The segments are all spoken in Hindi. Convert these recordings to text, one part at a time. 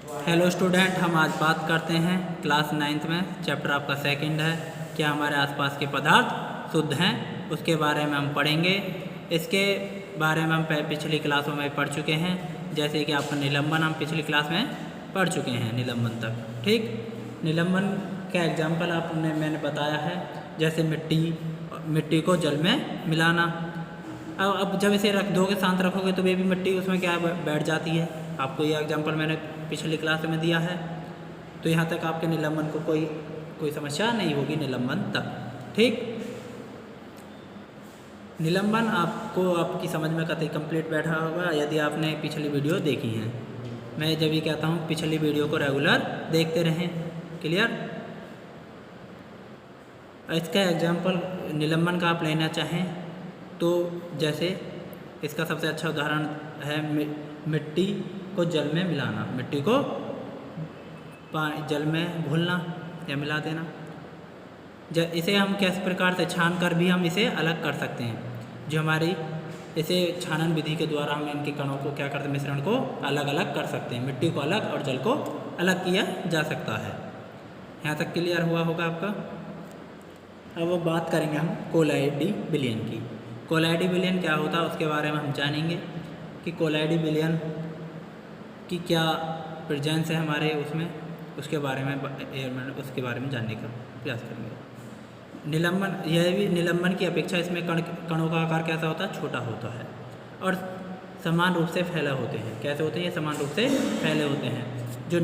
हेलो स्टूडेंट, हम आज बात करते हैं क्लास 9th में चैप्टर आपका सेकंड है, क्या हमारे आसपास के पदार्थ शुद्ध हैं, उसके बारे में हम पढ़ेंगे। इसके बारे में हम पिछली क्लासों में पढ़ चुके हैं, जैसे कि आपका निलंबन हम पिछली क्लास में पढ़ चुके हैं, निलंबन तक। ठीक, निलंबन का एग्जाम्पल आपने मैंने बताया है, जैसे मिट्टी को जल में मिलाना। अब जब इसे रख दोगे, शांत रखोगे तो भी मिट्टी उसमें क्या बैठ जाती है। आपको ये एग्जाम्पल मैंने पिछली क्लास में दिया है, तो यहाँ तक आपके निलंबन को कोई समस्या नहीं होगी निलंबन तक। ठीक, निलंबन आपको आपकी समझ में कतई कंप्लीट बैठा होगा यदि आपने पिछली वीडियो देखी है। मैं जब ये कहता हूँ पिछली वीडियो को रेगुलर देखते रहें। क्लियर? इसका एग्जाम्पल निलंबन का आप लेना चाहें तो जैसे इसका सबसे अच्छा उदाहरण है मिट्टी को जल में मिलाना, मिट्टी को जल में घुलना या मिला देना। इसे हम किस प्रकार से छान कर भी हम इसे अलग कर सकते हैं। जो हमारी इसे छानन विधि के द्वारा हम इनके कणों को क्या करते हैं, मिश्रण को अलग अलग कर सकते हैं। मिट्टी को अलग और जल को अलग किया जा सकता है। यहाँ तक क्लियर हुआ होगा आपका। अब वो बात करेंगे हम कोलाइडी विलयन की। कोलाइडी विलयन क्या होता है उसके बारे में हम जानेंगे कि कोलाइडी विलयन की क्या प्रेजेंस है हमारे उसमें, उसके बारे में जानने का प्रयास करेंगे। निलंबन, यह भी निलंबन की अपेक्षा इसमें कणों का आकार कैसा होता है, छोटा होता है और समान रूप से फैला होते हैं। कैसे होते हैं ये? समान रूप से फैले होते हैं। जो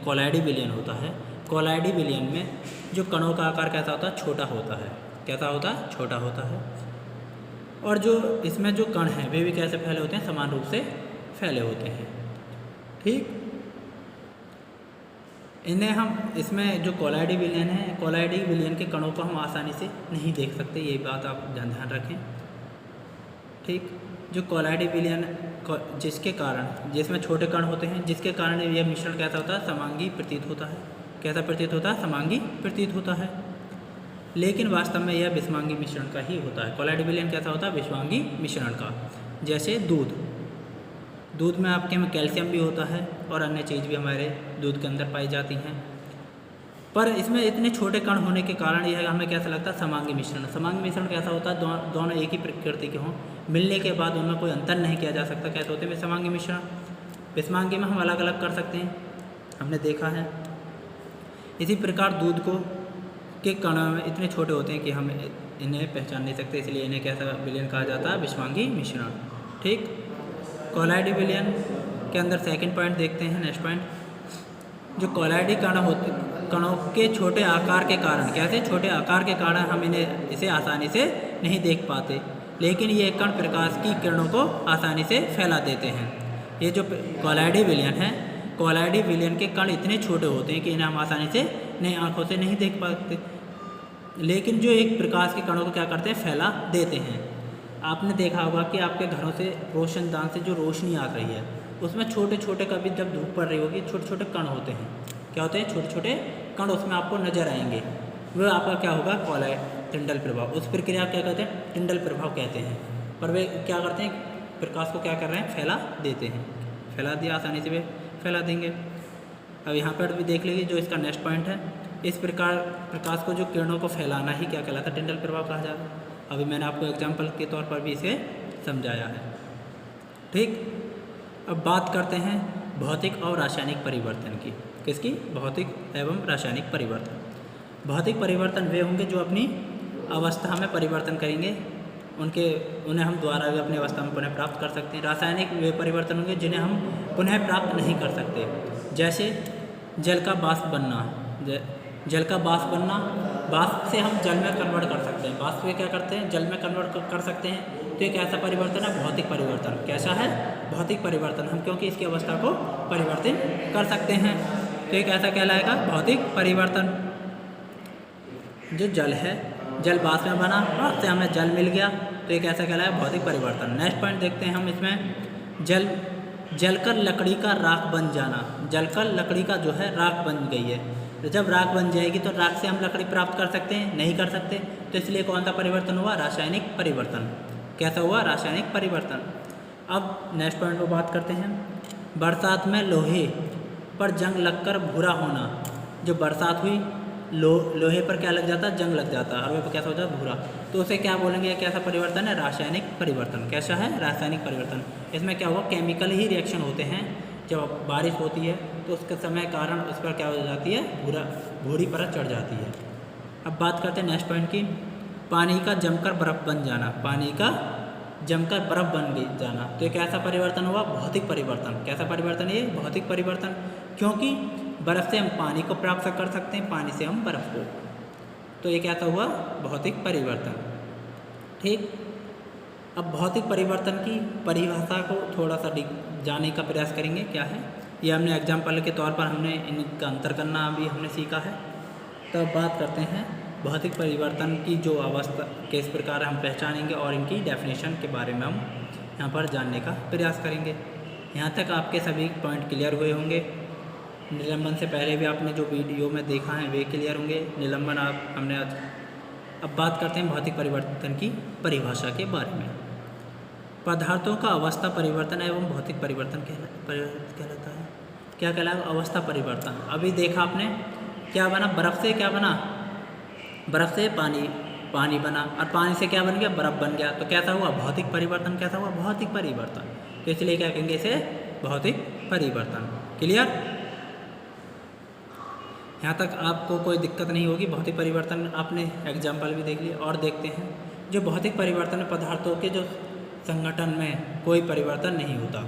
कोलाइडी विलयन होता है, कोलाइडी विलयन में जो कणों का आकार कैसा होता है, छोटा होता है। कैसा होता है? छोटा होता है। और जो इसमें जो कण हैं वे भी कैसे फैले होते हैं, समान रूप से फैले होते हैं। ठीक, इन्हें हम इसमें जो कोलाइडी विलयन है, कोलाइडी विलयन के कणों को हम आसानी से नहीं देख सकते, ये बात आप ध्यान रखें। ठीक, जो कोलाइडी विलयन जिसके कारण, जिसमें छोटे कण होते हैं, जिसके कारण यह मिश्रण कैसा होता है, समांगी प्रतीत होता है। कैसा प्रतीत होता है? समांगी प्रतीत होता है। लेकिन वास्तव में यह विषमांगी मिश्रण का ही होता है। कोलाइडी विलयन कैसा होता है? विषमांगी मिश्रण का। जैसे दूध में आपके में कैल्शियम भी होता है और अन्य चीज़ भी हमारे दूध के अंदर पाई जाती हैं, पर इसमें इतने छोटे कण होने के कारण यह हमें कैसा लगता है, समांगी मिश्रण। समांगी मिश्रण कैसा होता है? दोनों एक ही प्रकृति के हों, मिलने के बाद उनमें कोई अंतर नहीं किया जा सकता। कैसे होते हैं विषमांगी मिश्रण? विषमांगी में हम अलग अलग कर सकते हैं, हमने देखा है। इसी प्रकार दूध के कण में इतने छोटे होते हैं कि हम इन्हें पहचान नहीं सकते, इसलिए इन्हें कैसा विलयन कहा जाता है? विषमांगी मिश्रण। ठीक, कोलाइडी विलयन के अंदर सेकंड पॉइंट देखते हैं, नेक्स्ट पॉइंट। जो कोलाइडी कणों के छोटे आकार के कारण, कैसे छोटे आकार के कारण हम इसे आसानी से नहीं देख पाते, लेकिन ये कण प्रकाश की किरणों को आसानी से फैला देते हैं। ये जो कोलाइडी विलयन है, कोलाइडी विलयन के कण इतने छोटे होते हैं कि इन्हें हम आसानी से नई आँखों से नहीं देख पाते, लेकिन जो एक प्रकाश के कणों को क्या करते हैं, फैला देते हैं। आपने देखा होगा कि आपके घरों से रोशनदान से जो रोशनी आ रही है उसमें छोटे छोटे, कभी जब धूप पड़ रही होगी, छोटे छोटे कण होते हैं। क्या होते हैं? छोटे छोटे कण उसमें आपको नजर आएंगे। वह आपका क्या होगा? टिंडल प्रभाव। उस प्रक्रिया क्या कहते हैं? टिंडल प्रभाव कहते हैं। पर वे क्या करते हैं? प्रकाश को क्या कर रहे हैं? फैला देते हैं। फैला दिया, आसानी से वे फैला देंगे। अब यहाँ पर भी देख लीजिए, जो इसका नेक्स्ट पॉइंट है, इस प्रकार प्रकाश को जो किरणों को फैलाना ही क्या कहलाता है? टिंडल प्रभाव कहा जाता है। अभी मैंने आपको एग्जाम्पल के तौर पर भी इसे समझाया है। ठीक, अब बात करते हैं भौतिक और रासायनिक परिवर्तन की। किसकी? भौतिक एवं रासायनिक परिवर्तन। भौतिक परिवर्तन वे होंगे जो अपनी अवस्था में परिवर्तन करेंगे, उन्हें हम द्वारा भी अपनी अवस्था में पुनः प्राप्त कर सकते हैं। रासायनिक वे परिवर्तन होंगे जिन्हें हम पुनः प्राप्त नहीं कर सकते, जैसे जल का वाष्प बनना। जल का वाष्प बनना, वाष्प से हम जल में कन्वर्ट कर सकते हैं। वाष्प से क्या करते हैं? जल में कन्वर्ट कर सकते हैं। तो एक ऐसा परिवर्तन है भौतिक परिवर्तन। कैसा है? भौतिक परिवर्तन। हम क्योंकि इसकी अवस्था को परिवर्तित कर सकते हैं, तो एक ऐसा कहलाएगा भौतिक परिवर्तन। जो जल है, जल वाष्प में बना, वाष्प से हमें जल मिल गया, तो एक ऐसा कहलाएगा भौतिक परिवर्तन। नेक्स्ट पॉइंट देखते हैं हम इसमें, जलकर लकड़ी का राख बन जाना। जलकर लकड़ी का जो है राख बन गई है, तो जब राख बन जाएगी तो राख से हम लकड़ी प्राप्त कर सकते हैं? नहीं कर सकते। तो इसलिए कौन सा परिवर्तन हुआ? रासायनिक परिवर्तन। कैसा हुआ? रासायनिक परिवर्तन। अब नेक्स्ट पॉइंट पर बात करते हैं। बरसात में लोहे पर जंग लगकर भूरा होना। जो बरसात हुई, लोहे पर क्या लग जाता, जंग लग जाता, और वह कैसा हो जाता, भूरा। तो उसे क्या बोलेंगे, कैसा परिवर्तन है, रासायनिक परिवर्तन। कैसा है, रासायनिक परिवर्तन। इसमें क्या हुआ, केमिकल ही रिएक्शन होते हैं। जब बारिश होती है तो उसके समय कारण उस पर क्या हो जाती है, भूरी परत चढ़ जाती है। अब बात करते हैं नेक्स्ट पॉइंट की, पानी का जमकर बर्फ बन जाना। पानी का जमकर बर्फ बन जाना, तो ये कैसा परिवर्तन हुआ, भौतिक परिवर्तन। कैसा परिवर्तन, ये भौतिक परिवर्तन, क्योंकि बर्फ़ से हम पानी को प्राप्त कर सकते हैं, पानी से हम बर्फ़ को, तो ये कैसा हुआ, भौतिक परिवर्तन। ठीक, अब भौतिक परिवर्तन की परिभाषा को थोड़ा सा जानने का प्रयास करेंगे। क्या है ये, हमने एग्जाम्पल के तौर पर हमने इनका अंतर करना भी हमने सीखा है। तो अब बात करते हैं भौतिक परिवर्तन की जो अवस्था किस प्रकार हम पहचानेंगे, और इनकी डेफिनेशन के बारे में हम यहाँ पर जानने का प्रयास करेंगे। यहाँ तक आपके सभी पॉइंट क्लियर हुए होंगे। निलंबन से पहले भी आपने जो वीडियो में देखा है वे क्लियर होंगे। निलंबन हमने आज। अब बात करते हैं भौतिक परिवर्तन की परिभाषा के बारे में। पदार्थों का अवस्था परिवर्तन एवं भौतिक परिवर्तन कहलाता है। क्या कहलाएगा, अवस्था परिवर्तन। अभी देखा आपने क्या बना, बर्फ़ से क्या बना, बर्फ़ से पानी बना, और पानी से क्या बन गया, बर्फ़ बन गया। तो कैसा हुआ, भौतिक परिवर्तन। कैसा हुआ, भौतिक परिवर्तन। तो इसलिए क्या कहेंगे इसे, भौतिक परिवर्तन। क्लियर, यहाँ तक आपको कोई दिक्कत नहीं होगी। भौतिक परिवर्तन आपने एग्जाम्पल भी देख लिया। और देखते हैं जो भौतिक परिवर्तन में पदार्थों के जो संगठन में कोई परिवर्तन नहीं होता।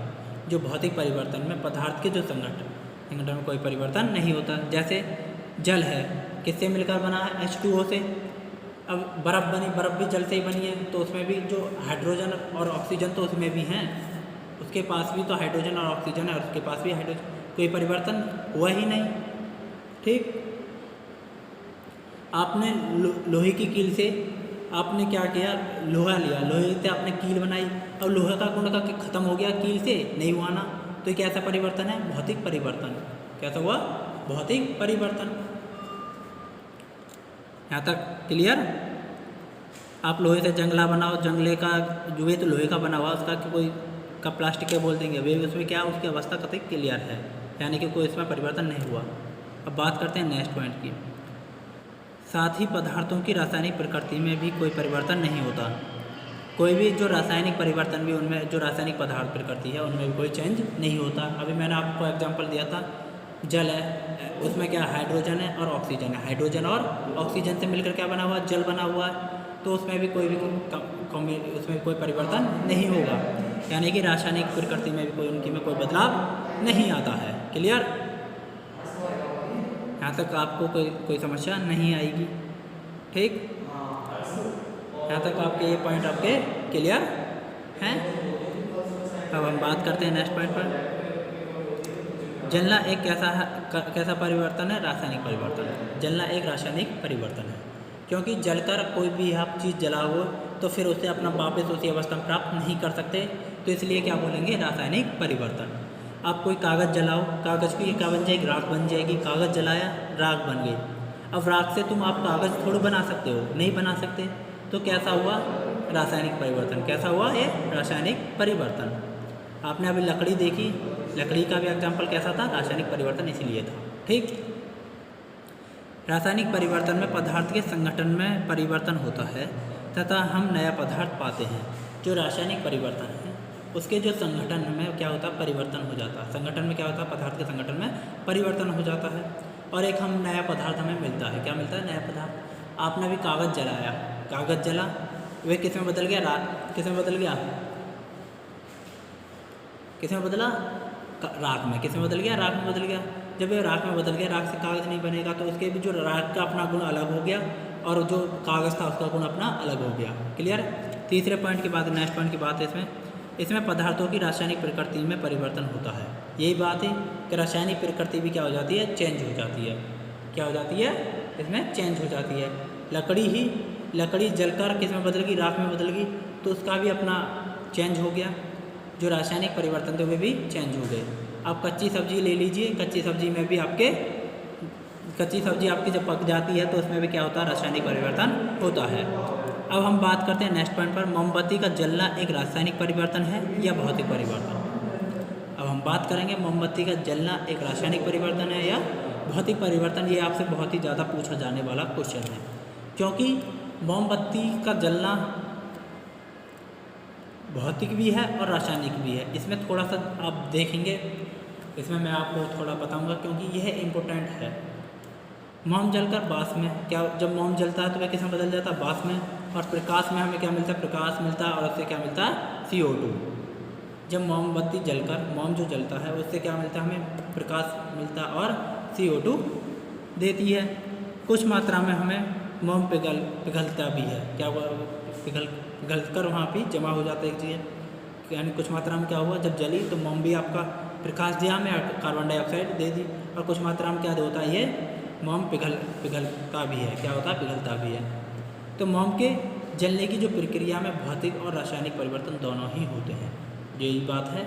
जो भौतिक परिवर्तन में पदार्थ के जो संगठन में कोई परिवर्तन नहीं होता। जैसे जल है, किससे मिलकर बना है, H2O से। अब बर्फ़ बनी, बर्फ़ भी जल से ही बनी है, तो उसमें भी जो हाइड्रोजन और ऑक्सीजन तो उसमें भी हैं, उसके पास भी तो हाइड्रोजन और ऑक्सीजन है, और उसके पास भी हाइड्रोजन, कोई परिवर्तन हुआ ही नहीं। ठीक, आपने लोहे की कील से आपने क्या किया, लोहा लिया, लोहे से आपने कील बनाई। अब लोहे का गुण का खत्म हो गया, कील से नहीं हुआ ना, तो ये कैसा परिवर्तन है, भौतिक परिवर्तन। कैसा हुआ, भौतिक परिवर्तन। यहाँ तक क्लियर। आप लोहे से जंगला बनाओ, जंगले का जो है तो लोहे का बना हुआ, उसका कोई का प्लास्टिक के बोल देंगे, वे उसमें क्या उसकी अवस्था कतई क्लियर है, यानी कि कोई इसमें परिवर्तन नहीं हुआ। अब बात करते हैं नेक्स्ट पॉइंट की। साथ ही पदार्थों की रासायनिक प्रकृति में भी कोई परिवर्तन नहीं होता। कोई भी जो रासायनिक परिवर्तन भी उनमें, जो रासायनिक पदार्थ प्रकृति है उनमें भी कोई चेंज नहीं होता। अभी मैंने आपको एग्जांपल दिया था, जल है, उसमें क्या हाइड्रोजन है और ऑक्सीजन है। हाइड्रोजन और ऑक्सीजन से मिलकर क्या बना हुआ, जल बना हुआ है, तो उसमें भी उसमें कोई परिवर्तन नहीं होगा, यानी कि रासायनिक प्रकृति में भी उनकी में कोई बदलाव नहीं आता है। क्लियर, यहाँ तक आपको कोई समस्या नहीं आएगी। ठीक, यहाँ तक आपके ये पॉइंट आपके क्लियर हैं। अब हम बात करते हैं नेक्स्ट पॉइंट पर। जलना एक कैसा परिवर्तन है, रासायनिक परिवर्तन। जलना एक रासायनिक परिवर्तन है, क्योंकि जलकर कोई भी आप चीज़ जलाओ तो फिर उसे अपना वापस उसी अवस्था में प्राप्त नहीं कर सकते, तो इसलिए क्या बोलेंगे, रासायनिक परिवर्तन। आप कोई कागज़ जलाओ, कागज़ की क्या बन जाएगी, राख बन जाएगी। कागज़ जलाया, राख बन गई। अब राख से तुम आप कागज़ थोड़ा बना सकते हो, नहीं बना सकते, तो कैसा हुआ, रासायनिक परिवर्तन। कैसा हुआ, ये रासायनिक परिवर्तन। आपने अभी लकड़ी देखी, लकड़ी का भी एग्जाम्पल कैसा था, रासायनिक परिवर्तन इसीलिए था। ठीक, रासायनिक परिवर्तन में पदार्थ के संगठन में परिवर्तन होता है तथा हम नया पदार्थ पाते हैं। जो रासायनिक परिवर्तन है उसके जो संगठन में क्या होता है, परिवर्तन हो जाता है। संगठन में क्या होता है, पदार्थ के संगठन में परिवर्तन हो जाता है, और एक हम नया पदार्थ हमें मिलता है। क्या मिलता है, नया पदार्थ। आपने भी कागज़ जलाया, कागज़ जला, वे किस में बदल गया, किस में बदल गया, किस में बदला, राख में। किस में बदल गया, राख में बदल गया। जब ये राख में बदल गया, राख से कागज़ नहीं बनेगा, तो उसके भी जो राख का अपना गुण अलग हो गया, और जो कागज़ था उसका गुण अपना अलग हो गया। क्लियर। तीसरे पॉइंट की बात, नेक्स्ट पॉइंट की बात है इसमें पदार्थों की रासायनिक प्रकृति में परिवर्तन होता है। यही बात है कि रासायनिक प्रकृति भी क्या हो जाती है, चेंज हो जाती है। क्या हो जाती है, इसमें चेंज हो जाती है। लकड़ी जलकर किस में बदल गई, राख में बदल गई, तो उसका भी अपना चेंज हो गया। जो रासायनिक परिवर्तन थे वे भी चेंज हो गए। आप कच्ची सब्जी ले लीजिए, कच्ची सब्जी में भी कच्ची सब्जी आपकी जब पक जाती है तो उसमें भी क्या होता है, रासायनिक परिवर्तन होता है। अब हम बात करते हैं नेक्स्ट पॉइंट पर, मोमबत्ती का जलना एक रासायनिक परिवर्तन है या भौतिक परिवर्तन। अब हम बात करेंगे मोमबत्ती का जलना एक रासायनिक परिवर्तन है या भौतिक परिवर्तन। ये आपसे बहुत ही ज़्यादा पूछा जाने वाला क्वेश्चन है, क्योंकि मोमबत्ती का जलना भौतिक भी है और रासायनिक भी है। इसमें थोड़ा सा आप देखेंगे, इसमें मैं आपको थोड़ा बताऊंगा क्योंकि यह इम्पोर्टेंट है। मोम जलकर बाँस में क्या, जब मोम जलता है तो वह किस में बदल जाता है, बाँस में। और प्रकाश में हमें क्या मिलता है, प्रकाश मिलता है, और उससे क्या मिलता है, CO2। जब मोमबत्ती जलकर, मोम जो जलता है उससे क्या मिलता है, हमें प्रकाश मिलता है और CO2 देती है। कुछ मात्रा में हमें मोम पिघलता भी है, क्या पिघलकर वहाँ पे जमा हो जाता है एक चीज़, यानी कुछ मात्रा में क्या हुआ, जब जली तो मोम भी आपका प्रकाश दिया हमें, कार्बन डाइऑक्साइड दे दी, और कुछ मात्रा में क्या होता है, ये मोम पिघलता भी है, क्या होता है, पिघलता भी है। तो मोम के जलने की जो प्रक्रिया में भौतिक और रासायनिक परिवर्तन दोनों ही होते हैं। यही बात है,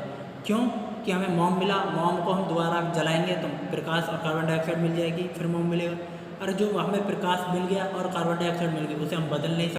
क्यों कि हमें मोम मिला, मोम को हम दोबारा जलाएंगे तो प्रकाश और कार्बन डाइऑक्साइड मिल जाएगी, फिर मोम मिलेगा। और जो हमें प्रकाश मिल गया और कार्बन डाइऑक्साइड मिल गई, उसे हम बदल नहीं सकते।